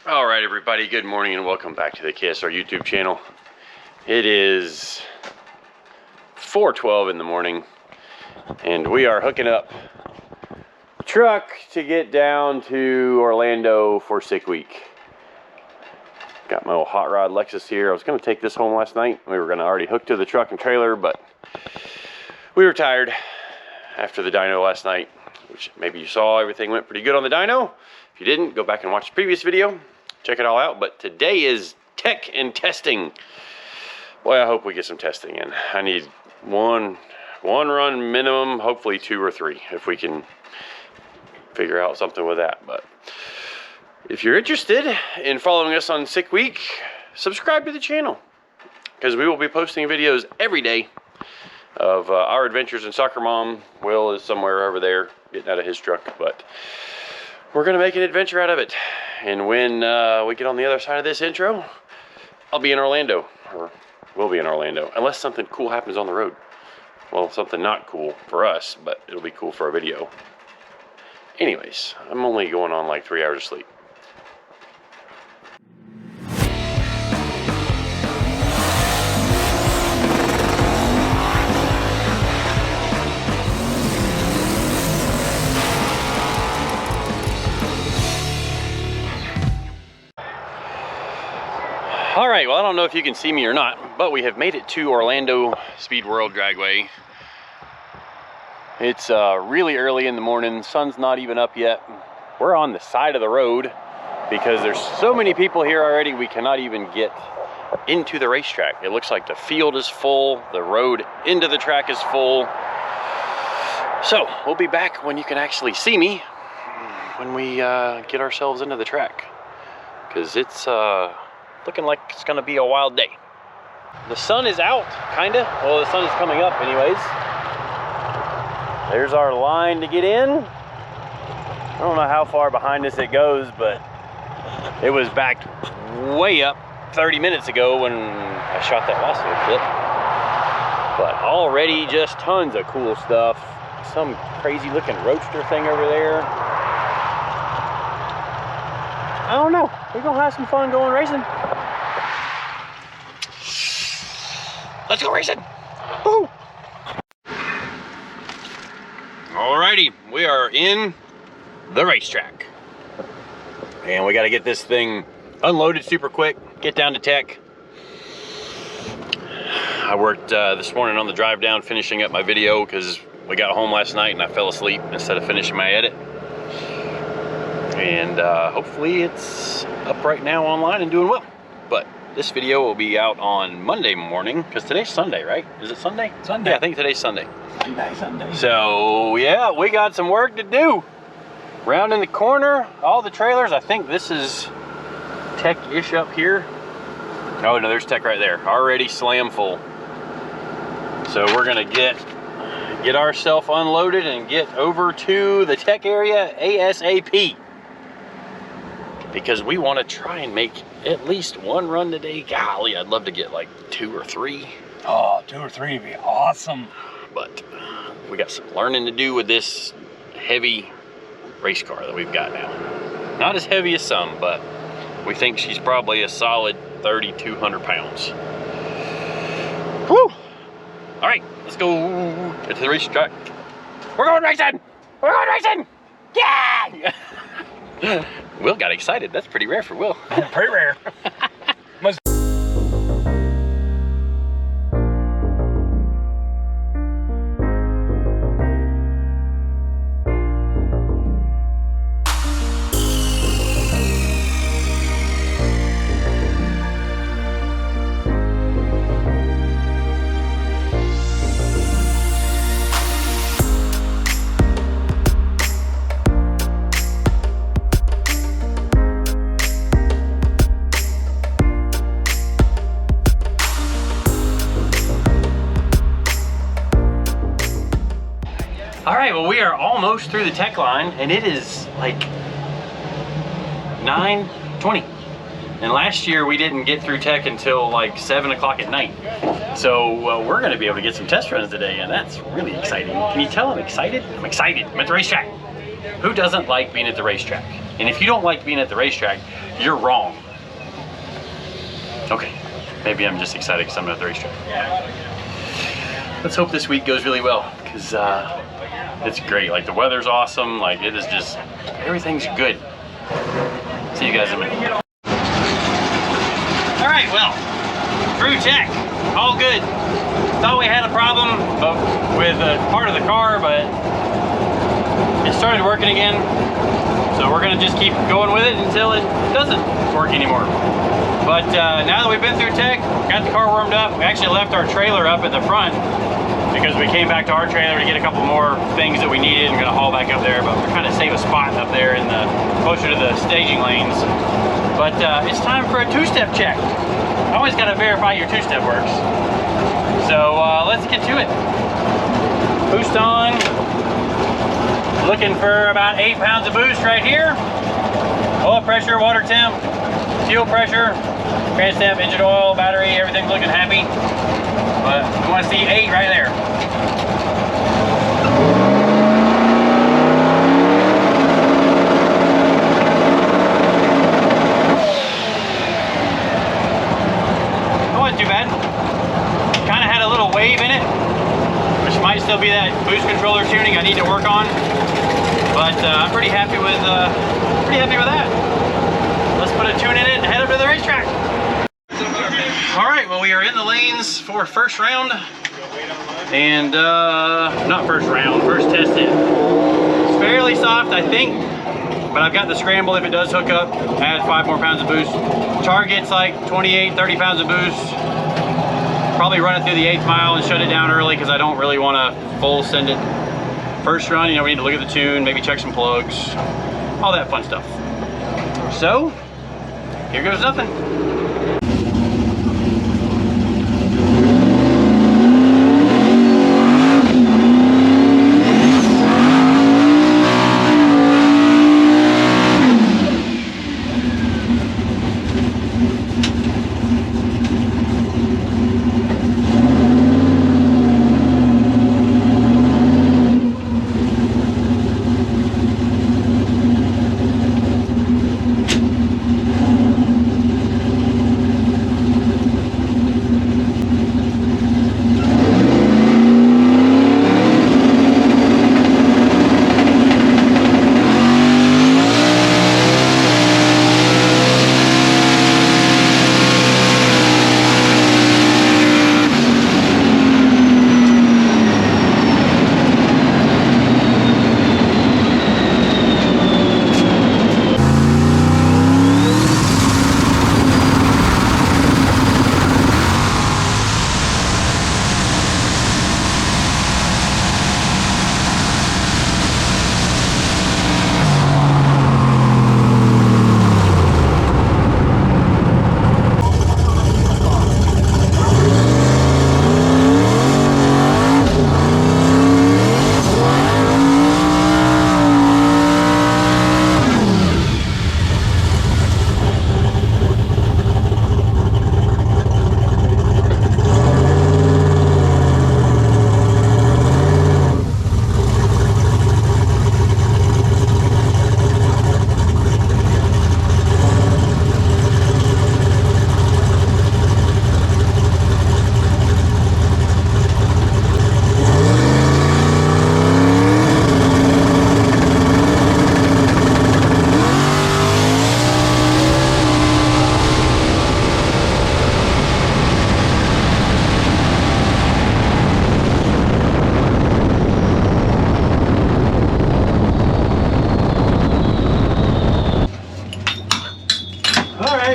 All right, everybody, good morning and welcome back to the KSR YouTube channel. It is 4:12 in the morning and we are hooking up the truck to get down to Orlando for sick week. Got my old hot rod Lexus here. I was going to take this home last night. We were going to already hook to the truck and trailer, but we were tired after the dyno last night, which maybe you saw. Everything went pretty good on the dyno. If you didn't, go back and watch the previous video. Check it all out. But today is tech and testing. Boy, I hope we get some testing in. I need one run minimum, hopefully 2 or 3 if we can figure out something with that. But if you're interested in following us on Sick Week, subscribe to the channel because we will be posting videos every day of our adventures in Soccer Mom. Will is somewhere over there getting out of his truck, but we're gonna make an adventure out of it. And when we get on the other side of this intro, I'll be in Orlando, or we'll be in Orlando, unless something cool happens on the road. Well, something not cool for us, but it'll be cool for a video. Anyways, I'm only going on like 3 hours of sleep. All right, well, I don't know if you can see me or not, but we have made it to Orlando Speed World Dragway. It's really early in the morning. Sun's not even up yet. We're on the side of the road because there's so many people here already, we cannot even get into the racetrack. It looks like the field is full, the road into the track is full. So we'll be back when you can actually see me when we get ourselves into the track, because it's looking like it's gonna be a wild day. The sun is out, kinda. Well, the sun is coming up anyways. There's our line to get in. I don't know how far behind us it goes, but it was backed way up 30 minutes ago when I shot that last little clip. But already just tons of cool stuff. Some crazy looking roadster thing over there. I don't know. We're gonna have some fun going racing. Let's go racing. Woo! Alrighty, we are in the racetrack. And we gotta get this thing unloaded super quick, get down to tech. I worked this morning on the drive down finishing up my video because we got home last night and I fell asleep instead of finishing my edit. And hopefully it's up right now online and doing well. But this video will be out on Monday morning, because today's Sunday, right? Is it Sunday? Sunday. Yeah, I think today's Sunday. Sunday. So yeah, we got some work to do. Rounding the corner, all the trailers. I think this is tech-ish up here. Oh no, there's tech right there. Already slam full. So we're gonna get ourselves unloaded and get over to the tech area ASAP. Because we want to try and make at least 1 run today. Golly, I'd love to get like 2 or 3. Oh, 2 or 3 would be awesome. But we got some learning to do with this heavy race car that we've got now. Not as heavy as some, but we think she's probably a solid 3,200 pounds. Woo! All right, let's go to the racetrack. We're going racing! We're going racing! Yeah! Will got excited. That's pretty rare for Will. Pretty rare. All right, well, we are almost through the tech line, and it is like 9:20. And last year we didn't get through tech until like 7 o'clock at night. So we're gonna be able to get some test runs today, and that's really exciting. Can you tell I'm excited? I'm excited. I'm at the racetrack. Who doesn't like being at the racetrack? And if you don't like being at the racetrack, you're wrong. Okay, maybe I'm just excited because I'm at the racetrack. Let's hope this week goes really well, because it's great. Like, the weather's awesome. Like, it is just, everything's good. See you guys in a minute. All right, well, through check, all good. Thought we had a problem with part of the car, but it started working again. So we're gonna just keep going with it until it doesn't work anymore. But now that we've been through tech, got the car warmed up, we actually left our trailer up at the front because we came back to our trailer to get a couple more things that we needed and gonna haul back up there, but we're trying to save a spot up there in the closer to the staging lanes. But it's time for a two-step check. Always gotta verify your two-step works. So let's get to it. Boost on. Looking for about 8 pounds of boost right here. Oil pressure, water temp, fuel pressure, crank stamp, engine oil, battery, everything's looking happy. But we want to see 8 right there. That wasn't too bad. Kind of had a little wave in it, which might still be that boost controller tuning I need to work on. But I'm pretty happy with that. Let's put a tune in it and head up to the racetrack. All right, well, we are in the lanes for first round, and not first round, first test in. It's fairly soft, I think, but I've got the scramble if it does hook up, add 5 more pounds of boost. Target's like 28, 30 pounds of boost. Probably run it through the 8th mile and shut it down early because I don't really want to full send it. First run, you know, we need to look at the tune, maybe check some plugs, all that fun stuff. So, here goes nothing.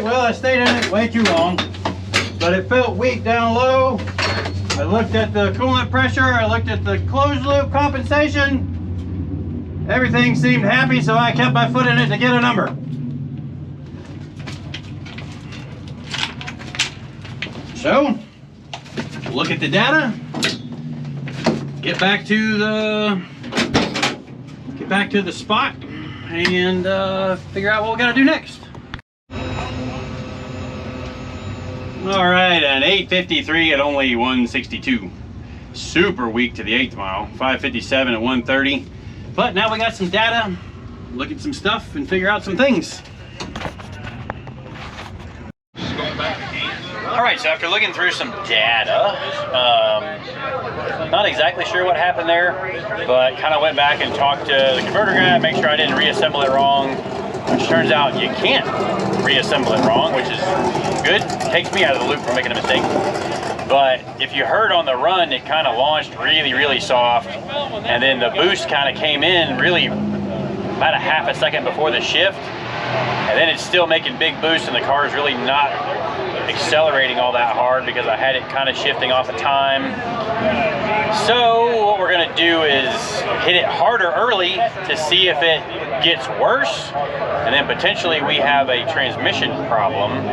I stayed in it way too long, but it felt weak down low. I looked at the coolant pressure, I looked at the closed loop compensation. Everything seemed happy, so I kept my foot in it to get a number. So, look at the data, get back to the spot, and figure out what we gotta do next. All right, an 853 at only 162. Super weak to the 8th mile. 557 at 130. But now we got some data, look at some stuff, and figure out some things. All right, so after looking through some data, not exactly sure what happened there, but kind of went back and talked to the converter guy, make sure I didn't reassemble it wrong, which turns out you can't reassemble it wrong, which is good. Takes me out of the loop for making a mistake. But if you heard on the run, it kind of launched really, really soft, and then the boost kind of came in really about a half a second before the shift, and then it's still making big boosts, and the car is really not accelerating all that hard because I had it kind of shifting off of time. So what we're gonna do is hit it harder early to see if it gets worse, and then potentially we have a transmission problem,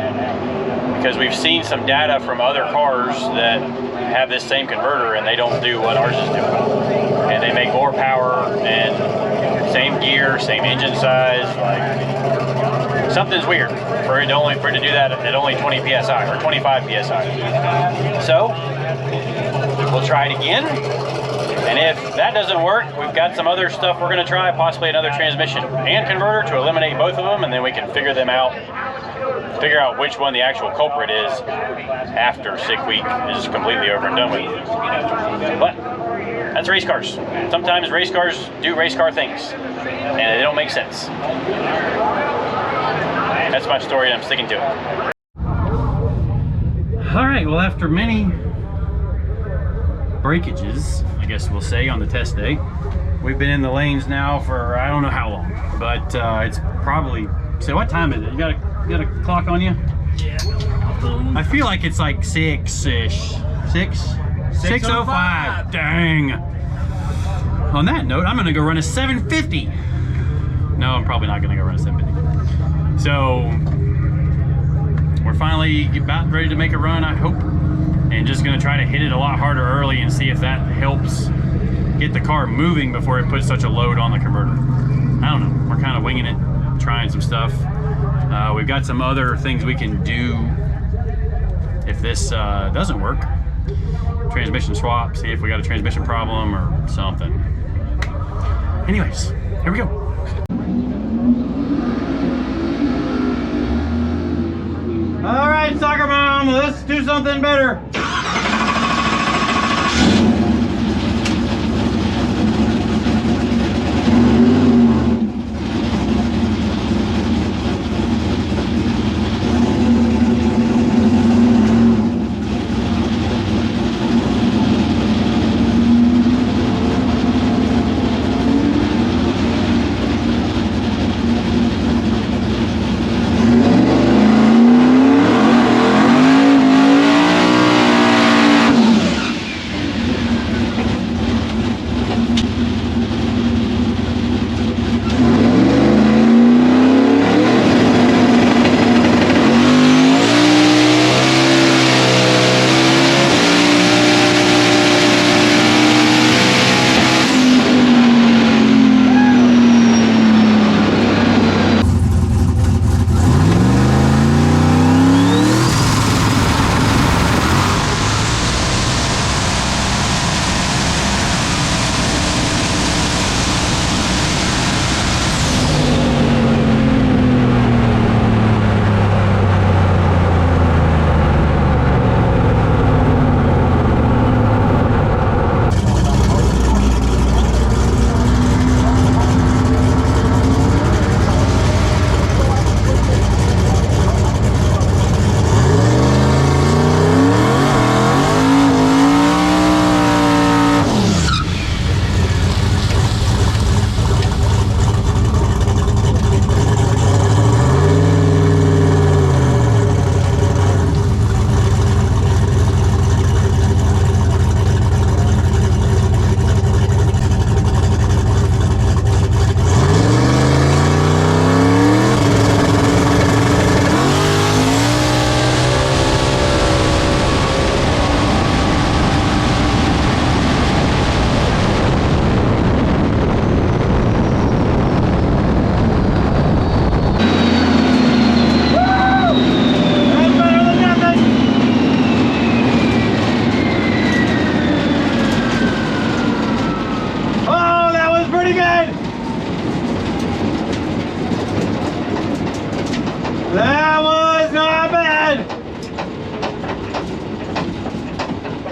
because we've seen some data from other cars that have this same converter and they don't do what ours is doing. And they make more power and same gear, same engine size. Like, something's weird for it to do that at only 20 PSI or 25 PSI. So we'll try it again. And if that doesn't work, we've got some other stuff we're gonna try, possibly another transmission and converter to eliminate both of them, and then we can figure out which one the actual culprit is after sick week is completely over and done with. But that's race cars. Sometimes race cars do race car things, and they don't make sense. That's my story, and I'm sticking to it. All right, well, after many breakages, I guess we'll say, on the test day, we've been in the lanes now for I don't know how long, but it's probably, so what time is it? You got a clock on you? Yeah. I feel like it's like 6-ish. 6:05. Dang. On that note, I'm gonna go run a 750. No, I'm probably not gonna go run a 750. So we're finally about ready to make a run, I hope, and just gonna try to hit it a lot harder early and see if that helps get the car moving before it puts such a load on the converter. I don't know, we're kind of winging it, trying some stuff. We've got some other things we can do if this doesn't work. Transmission swap, see if we got a transmission problem or something. Anyways, here we go. All right, soccer mom, let's do something better.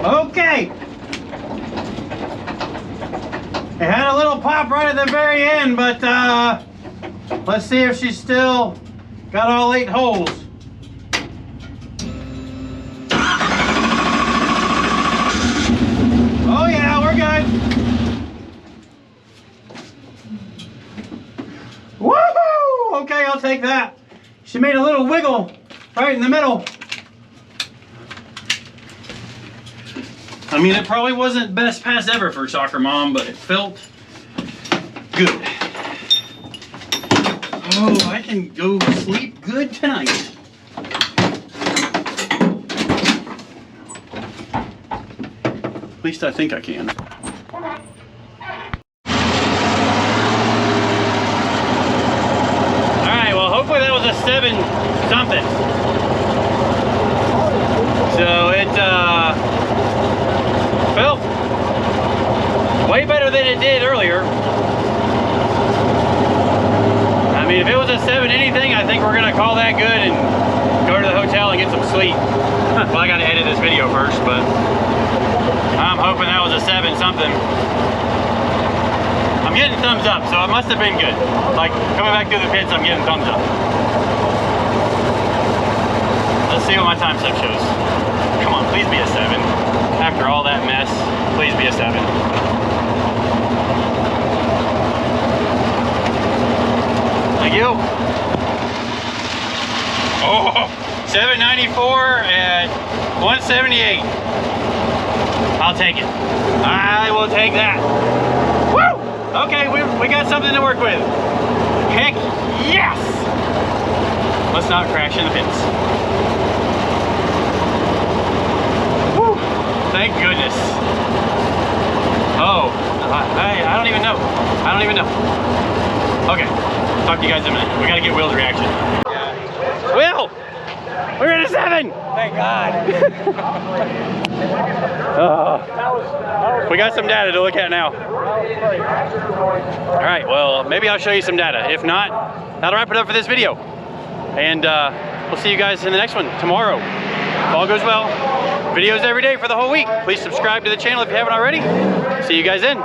Okay. It had a little pop right at the very end, but let's see if she's still got all 8 holes. Oh yeah, we're good. Woohoo! Okay, I'll take that. She made a little wiggle right in the middle. I mean, it probably wasn't best pass ever for Soccer Mom, but it felt good. Oh, I can go sleep good tonight. At least I think I can. Alright, well hopefully that was a 7 something. So it felt way better than it did earlier. I mean, if it was a 7 anything, I think we're gonna call that good and go to the hotel and get some sleep. Well, I gotta edit this video first, but I'm hoping that was a 7 something. I'm getting thumbs up, so it must have been good. Like, coming back through the pits, I'm getting thumbs up. Let's see what my time step shows. Come on, please be a 7. After all that mess, please be a 7. Thank you. Oh, 794 at 178. I'll take it. I will take that. Woo! Okay, we got something to work with. Heck yes! Let's not crash in the pits. Woo! Thank goodness. Oh, I don't even know. I don't even know. Okay, talk to you guys in a minute. We gotta get Will's reaction. Yeah. Will! We're at a 7! Thank God. We got some data to look at now. All right, well, maybe I'll show you some data. If not, that'll wrap it up for this video. And we'll see you guys in the next one tomorrow. If all goes well, videos every day for the whole week. Please subscribe to the channel if you haven't already. See you guys then.